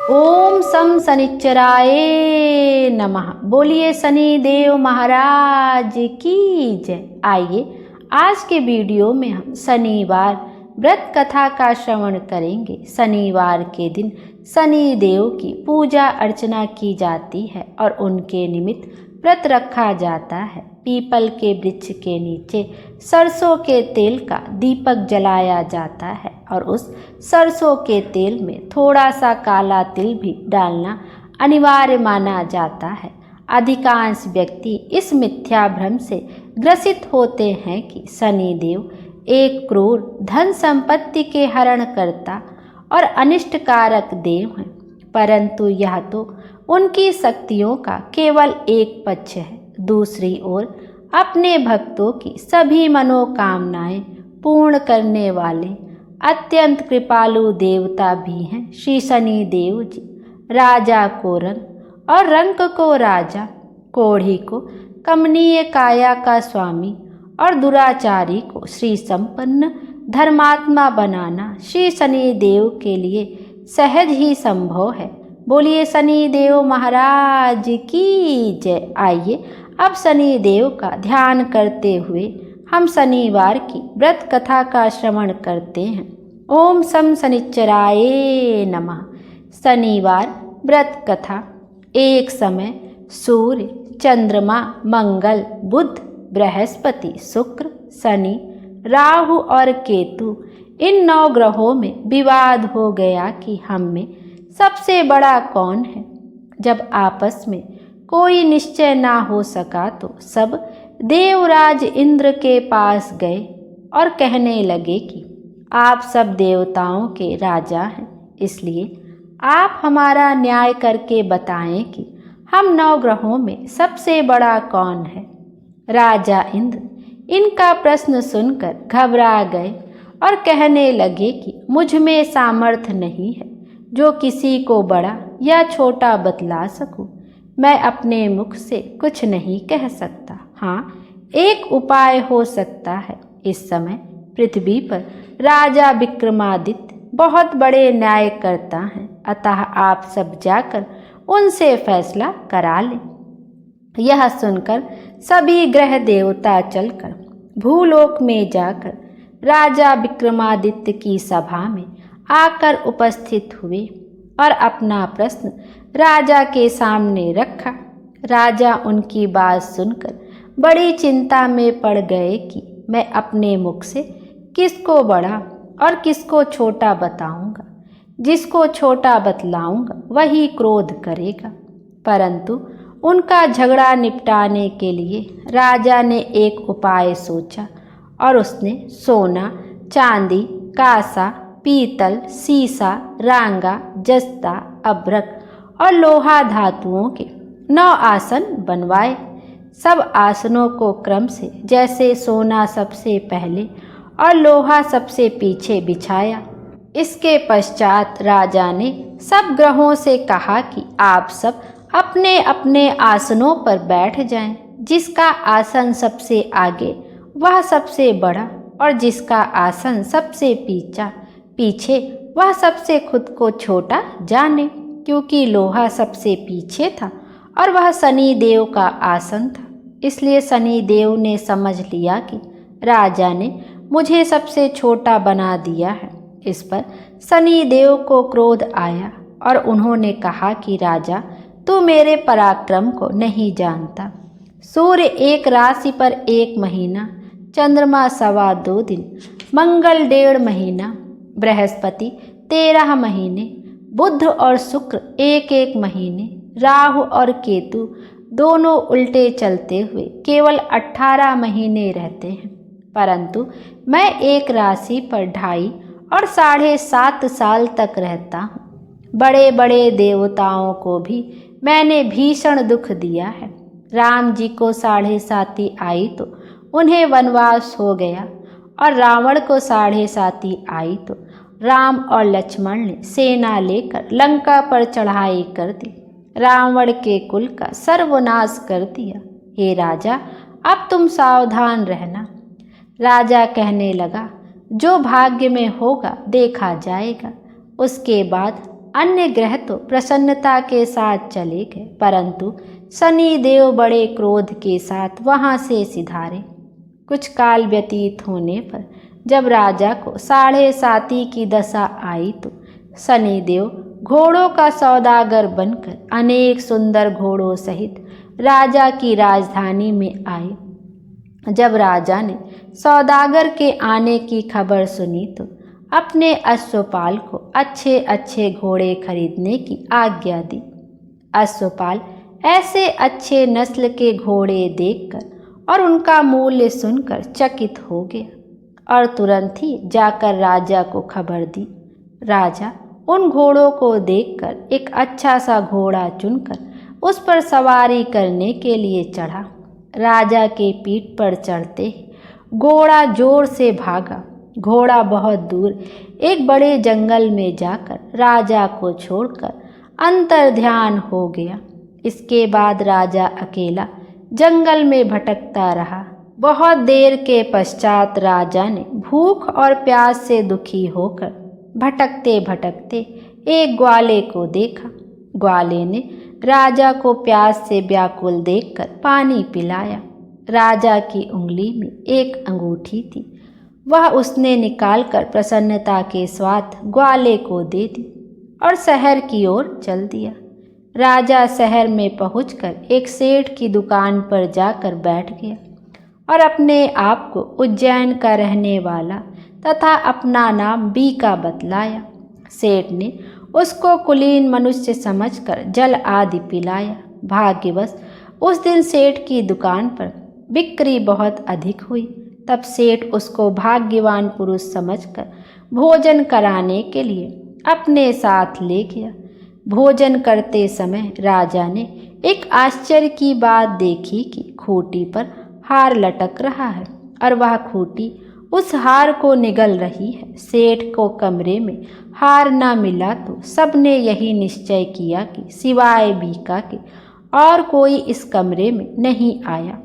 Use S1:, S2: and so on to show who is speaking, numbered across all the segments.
S1: ओम सम शनिश्चराय नमः। बोलिए शनि देव महाराज की जय। आइए आज के वीडियो में हम शनिवार व्रत कथा का श्रवण करेंगे। शनिवार के दिन शनि देव की पूजा अर्चना की जाती है और उनके निमित्त व्रत रखा जाता है। पीपल के वृक्ष के नीचे सरसों के तेल का दीपक जलाया जाता है और उस सरसों के तेल में थोड़ा सा काला तिल भी डालना अनिवार्य माना जाता है। अधिकांश व्यक्ति इस मिथ्या भ्रम से ग्रसित होते हैं कि शनि देव एक क्रूर धन संपत्ति के हरण करता और अनिष्टकारक देव हैं, परंतु यह तो उनकी शक्तियों का केवल एक पक्ष है। दूसरी ओर अपने भक्तों की सभी मनोकामनाएं पूर्ण करने वाले अत्यंत कृपालु देवता भी हैं श्री शनि देव जी। राजा को रंक और रंक को राजा, कोढ़ी को कमनीय काया का स्वामी और दुराचारी को श्री संपन्न धर्मात्मा बनाना श्री शनि देव के लिए सहज ही संभव है। बोलिए शनि देव महाराज की जय। आइए अब शनि देव का ध्यान करते हुए हम शनिवार की व्रत कथा का श्रवण करते हैं। ओम सम शनिश्चराय नमः। शनिवार व्रत कथा। एक समय सूर्य, चंद्रमा, मंगल, बुध, बृहस्पति, शुक्र, शनि, राहु और केतु इन 9 ग्रहों में विवाद हो गया कि हम में सबसे बड़ा कौन है। जब आपस में कोई निश्चय ना हो सका तो सब देवराज इंद्र के पास गए और कहने लगे कि आप सब देवताओं के राजा हैं, इसलिए आप हमारा न्याय करके बताएं कि हम 9 ग्रहों में सबसे बड़ा कौन है। राजा इंद्र इनका प्रश्न सुनकर घबरा गए और कहने लगे कि मुझ में सामर्थ्य नहीं है जो किसी को बड़ा या छोटा बतला सकूं। मैं अपने मुख से कुछ नहीं कह सकता। हाँ, एक उपाय हो सकता है। इस समय पृथ्वी पर राजा विक्रमादित्य बहुत बड़े न्याय करता है, अतः आप सब जाकर उनसे फैसला करा लें। यह सुनकर सभी ग्रह देवता चलकर भूलोक में जाकर राजा विक्रमादित्य की सभा में आकर उपस्थित हुए और अपना प्रश्न राजा के सामने रखा। राजा उनकी बात सुनकर बड़ी चिंता में पड़ गए कि मैं अपने मुख से किसको बड़ा और किसको छोटा बताऊंगा। जिसको छोटा बतलाऊंगा वही क्रोध करेगा। परंतु उनका झगड़ा निपटाने के लिए राजा ने एक उपाय सोचा और उसने सोना, चांदी, कांसा, पीतल, सीसा, रांगा, जस्ता, अभ्रक और लोहा धातुओं के 9 आसन बनवाए। सब आसनों को क्रम से जैसे सोना सबसे पहले और लोहा सबसे पीछे बिछाया। इसके पश्चात राजा ने सब ग्रहों से कहा कि आप सब अपने अपने आसनों पर बैठ जाएं। जिसका आसन सबसे आगे वह सबसे बड़ा और जिसका आसन सबसे पीछे वह सबसे खुद को छोटा जाने, क्योंकि लोहा सबसे पीछे था और वह शनि देव का आसन था। इसलिए शनि देव ने समझ लिया कि राजा ने मुझे सबसे छोटा बना दिया है। इस पर शनि देव को क्रोध आया और उन्होंने कहा कि राजा, तू मेरे पराक्रम को नहीं जानता। सूर्य एक राशि पर 1 महीना, चंद्रमा 2.25 दिन, मंगल 1.5 महीना, बृहस्पति 13 महीने, बुध और शुक्र 1-1 महीने, राहु और केतु दोनों उल्टे चलते हुए केवल 18 महीने रहते हैं। परंतु मैं एक राशि पर 2.5 और 7.5 साल तक रहता हूँ। बड़े बड़े देवताओं को भी मैंने भीषण दुख दिया है। राम जी को 7.5 आई तो उन्हें वनवास हो गया और रावण को 7.5 आई तो राम और लक्ष्मण ने सेना लेकर लंका पर चढ़ाई कर दी। रावण के कुल का सर्वनाश कर दिया। हे राजा, अब तुम सावधान रहना। राजा कहने लगा, जो भाग्य में होगा देखा जाएगा। उसके बाद अन्य ग्रह तो प्रसन्नता के साथ चले गए, परंतु शनि देव बड़े क्रोध के साथ वहां से सिधारे। कुछ काल व्यतीत होने पर जब राजा को 7.5 की दशा आई तो शनि देव घोड़ों का सौदागर बनकर अनेक सुंदर घोड़ों सहित राजा की राजधानी में आए। जब राजा ने सौदागर के आने की खबर सुनी तो अपने अश्वपाल को अच्छे अच्छे घोड़े खरीदने की आज्ञा दी। अश्वपाल ऐसे अच्छे नस्ल के घोड़े देखकर और उनका मूल्य सुनकर चकित हो गया और तुरंत ही जाकर राजा को खबर दी। राजा उन घोड़ों को देखकर एक अच्छा सा घोड़ा चुनकर उस पर सवारी करने के लिए चढ़ा। राजा के पीठ पर चढ़ते ही घोड़ा जोर से भागा। घोड़ा बहुत दूर एक बड़े जंगल में जाकर राजा को छोड़कर अंतर्ध्यान हो गया। इसके बाद राजा अकेला जंगल में भटकता रहा। बहुत देर के पश्चात राजा ने भूख और प्यास से दुखी होकर भटकते भटकते एक ग्वाले को देखा। ग्वाले ने राजा को प्यास से व्याकुल देखकर पानी पिलाया। राजा की उंगली में एक अंगूठी थी, वह उसने निकालकर प्रसन्नता के साथ ग्वाले को दे दी और शहर की ओर चल दिया। राजा शहर में पहुंचकर एक सेठ की दुकान पर जाकर बैठ गया और अपने आप को उज्जैन का रहने वाला तथा अपना नाम बीका बतलाया। सेठ ने उसको कुलीन मनुष्य समझकर जल आदि पिलाया। भाग्यवश उस दिन सेठ की दुकान पर बिक्री बहुत अधिक हुई। तब सेठ उसको भाग्यवान पुरुष समझकर भोजन कराने के लिए अपने साथ ले गया। भोजन करते समय राजा ने एक आश्चर्य की बात देखी कि खूंटी पर हार लटक रहा है और वह खूंटी उस हार को निगल रही है। सेठ को कमरे में हार न मिला तो सबने यही निश्चय किया कि सिवाय बीका के और कोई इस कमरे में नहीं आया,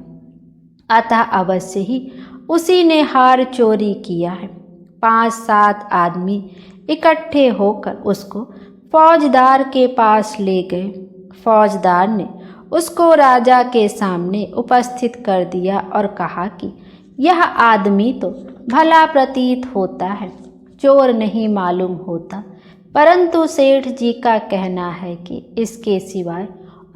S1: अतः अवश्य ही उसी ने हार चोरी किया है। 5-7 आदमी इकट्ठे होकर उसको फौजदार के पास ले गए। फौजदार ने उसको राजा के सामने उपस्थित कर दिया और कहा कि यह आदमी तो भला प्रतीत होता है, चोर नहीं मालूम होता, परंतु सेठ जी का कहना है कि इसके सिवाय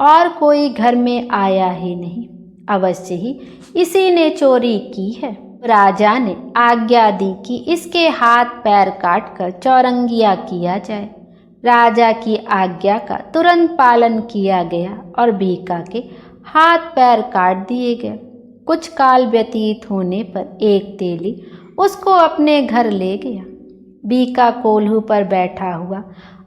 S1: और कोई घर में आया ही नहीं, अवश्य ही इसी ने चोरी की है। राजा ने आज्ञा दी कि इसके हाथ पैर काटकर चौरंगिया किया जाए। राजा की आज्ञा का तुरंत पालन किया गया और बीका के हाथ पैर काट दिए गए। कुछ काल व्यतीत होने पर एक तेली उसको अपने घर ले गया। बीका कोल्हू पर बैठा हुआ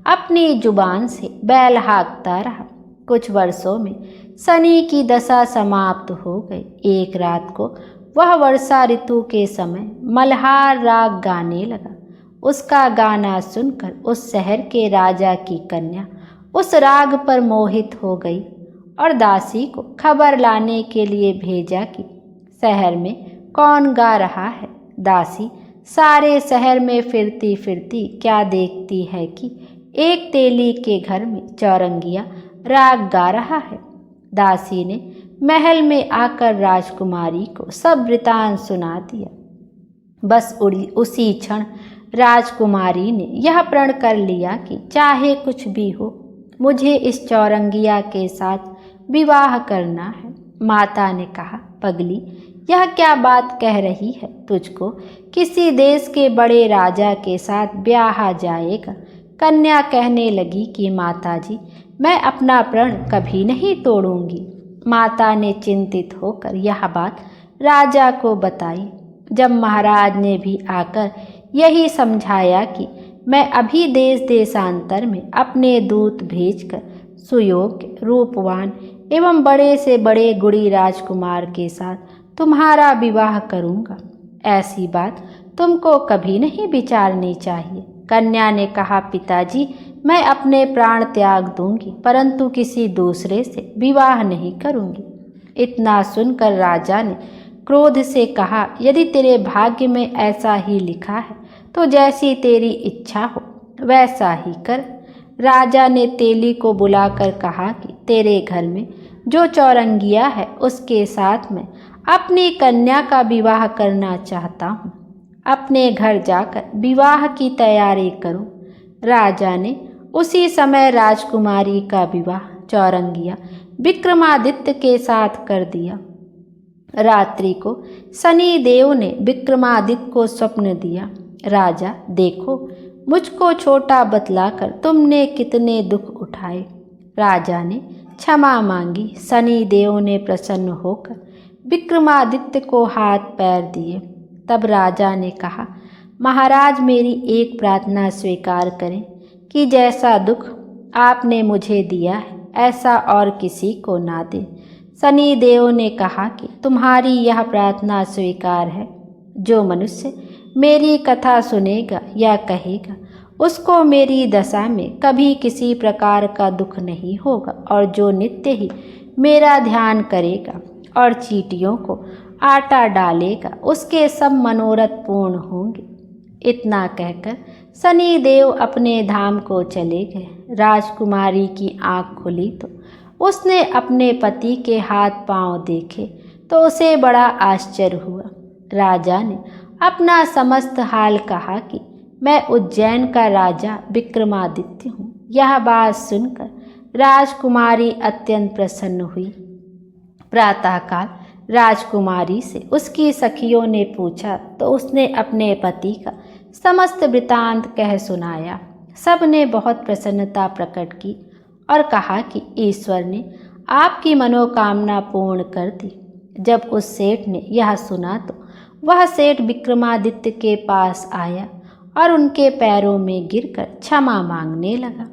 S1: अपनी जुबान से बैल हाँकता रहा। कुछ वर्षों में शनि की दशा समाप्त हो गई। एक रात को वह वर्षा ऋतु के समय मल्हार राग गाने लगा। उसका गाना सुनकर उस शहर के राजा की कन्या उस राग पर मोहित हो गई और दासी को खबर लाने के लिए भेजा कि शहर में कौन गा रहा है। दासी सारे शहर में फिरती फिरती क्या देखती है कि एक तेली के घर में चौरंगिया राग गा रहा है। दासी ने महल में आकर राजकुमारी को सब वृतांत सुना दिया। बस उसी क्षण राजकुमारी ने यह प्रण कर लिया कि चाहे कुछ भी हो, मुझे इस चौरंगिया के साथ विवाह करना है। माता ने कहा, पगली, यह क्या बात कह रही है? तुझको किसी देश के बड़े राजा के साथ ब्याह जाएगा। कन्या कहने लगी कि माताजी, मैं अपना प्रण कभी नहीं तोड़ूंगी। माता ने चिंतित होकर यह बात राजा को बताई। जब महाराज ने भी आकर यही समझाया कि मैं अभी देश देशांतर में अपने दूत भेजकर सुयोग्य, रूपवान एवं बड़े से बड़े गुणी राजकुमार के साथ तुम्हारा विवाह करूंगा, ऐसी बात तुमको कभी नहीं विचारनी चाहिए। कन्या ने कहा, पिताजी, मैं अपने प्राण त्याग दूंगी, परंतु किसी दूसरे से विवाह नहीं करूंगी। इतना सुनकर राजा ने क्रोध से कहा, यदि तेरे भाग्य में ऐसा ही लिखा है तो जैसी तेरी इच्छा हो वैसा ही कर। राजा ने तेली को बुलाकर कहा कि तेरे घर में जो चौरंगिया है उसके साथ मैं अपनी कन्या का विवाह करना चाहता हूँ। अपने घर जाकर विवाह की तैयारी करो। राजा ने उसी समय राजकुमारी का विवाह चौरंगिया विक्रमादित्य के साथ कर दिया। रात्रि को शनि देव ने विक्रमादित्य को स्वप्न दिया, राजा देखो, मुझको छोटा बतलाकर तुमने कितने दुख उठाए। राजा ने क्षमा मांगी। शनि देव ने प्रसन्न होकर विक्रमादित्य को हाथ पैर दिए। तब राजा ने कहा, महाराज मेरी एक प्रार्थना स्वीकार करें कि जैसा दुख आपने मुझे दिया है ऐसा और किसी को ना दें। शनि देव ने कहा कि तुम्हारी यह प्रार्थना स्वीकार है। जो मनुष्य मेरी कथा सुनेगा या कहेगा उसको मेरी दशा में कभी किसी प्रकार का दुख नहीं होगा, और जो नित्य ही मेरा ध्यान करेगा और चींटियों को आटा डालेगा उसके सब मनोरथ पूर्ण होंगे। इतना कहकर शनि देव अपने धाम को चले गए। राजकुमारी की आँख खुली तो उसने अपने पति के हाथ पांव देखे तो उसे बड़ा आश्चर्य हुआ। राजा ने अपना समस्त हाल कहा कि मैं उज्जैन का राजा विक्रमादित्य हूँ। यह बात सुनकर राजकुमारी अत्यंत प्रसन्न हुई। प्रातःकाल राजकुमारी से उसकी सखियों ने पूछा तो उसने अपने पति का समस्त वृतांत कह सुनाया। सब ने बहुत प्रसन्नता प्रकट की और कहा कि ईश्वर ने आपकी मनोकामना पूर्ण कर दी। जब उस सेठ ने यह सुना तो वह सेठ विक्रमादित्य के पास आया और उनके पैरों में गिरकर क्षमा मांगने लगा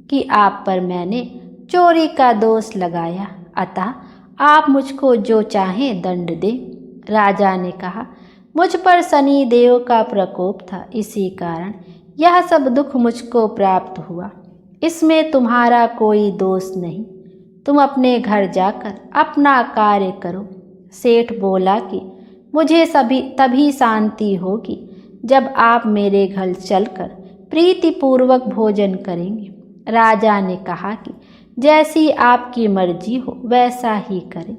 S1: कि आप पर मैंने चोरी का दोष लगाया, अतः आप मुझको जो चाहें दंड दें। राजा ने कहा, मुझ पर शनि देव का प्रकोप था, इसी कारण यह सब दुख मुझको प्राप्त हुआ। इसमें तुम्हारा कोई दोष नहीं। तुम अपने घर जाकर अपना कार्य करो। सेठ बोला कि मुझे तभी शांति होगी जब आप मेरे घर चलकर प्रीतिपूर्वक भोजन करेंगे। राजा ने कहा कि जैसी आपकी मर्जी हो वैसा ही करें।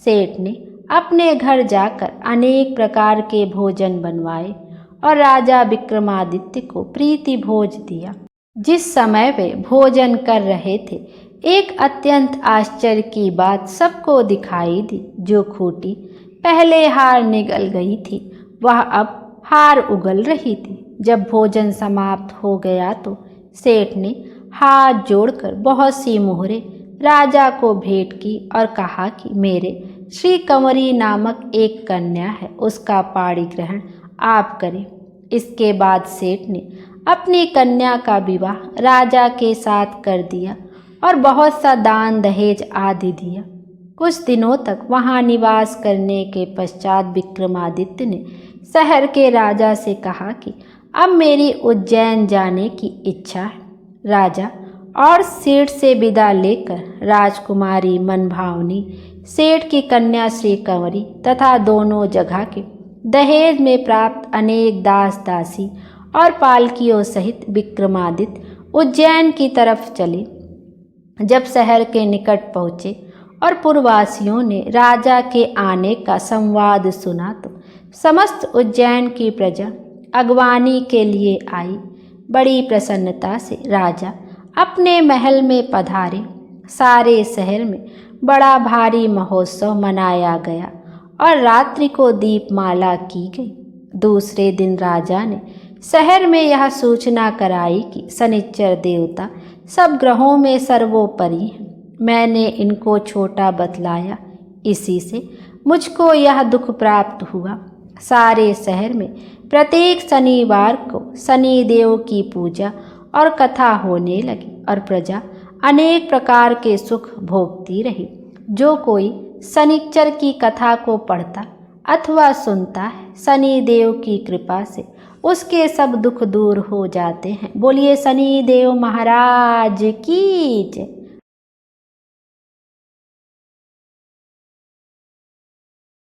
S1: सेठ ने अपने घर जाकर अनेक प्रकार के भोजन बनवाए और राजा विक्रमादित्य को प्रीति भोज दिया। जिस समय वे भोजन कर रहे थे एक अत्यंत आश्चर्य की बात सबको दिखाई दी। जो खूंटी पहले हार निगल गई थी वह अब हार उगल रही थी। जब भोजन समाप्त हो गया तो सेठ ने हाथ जोड़कर बहुत सी मोहरें राजा को भेंट की और कहा कि मेरे श्री कंवरी नामक एक कन्या है, उसका पाणी ग्रहण आप करें। इसके बाद सेठ ने अपनी कन्या का विवाह राजा के साथ कर दिया और बहुत सा दान दहेज आदि दिया। कुछ दिनों तक वहां निवास करने के पश्चात विक्रमादित्य ने शहर के राजा से कहा कि अब मेरी उज्जैन जाने की इच्छा है। राजा और सेठ से विदा लेकर राजकुमारी मनभावनी सेठ की कन्या श्री कंवरी तथा दोनों जगह के दहेज में प्राप्त अनेक दास दासी और पालकियों सहित विक्रमादित्य उज्जैन की तरफ चले। जब शहर के निकट पहुँचे और पुरवासियों ने राजा के आने का संवाद सुना तो समस्त उज्जैन की प्रजा अगवानी के लिए आई। बड़ी प्रसन्नता से राजा अपने महल में पधारे। सारे शहर में बड़ा भारी महोत्सव मनाया गया और रात्रि को दीपमाला की गई। दूसरे दिन राजा ने शहर में यह सूचना कराई कि शनिचर देवता सब ग्रहों में सर्वोपरि हैं। मैंने इनको छोटा बतलाया, इसी से मुझको यह दुख प्राप्त हुआ। सारे शहर में प्रत्येक शनिवार को शनि देव की पूजा और कथा होने लगी और प्रजा अनेक प्रकार के सुख भोगती रही। जो कोई शनिचर की कथा को पढ़ता अथवा सुनता है, शनि देव की कृपा से उसके सब दुख दूर हो जाते हैं। बोलिए शनि देव महाराज की जय।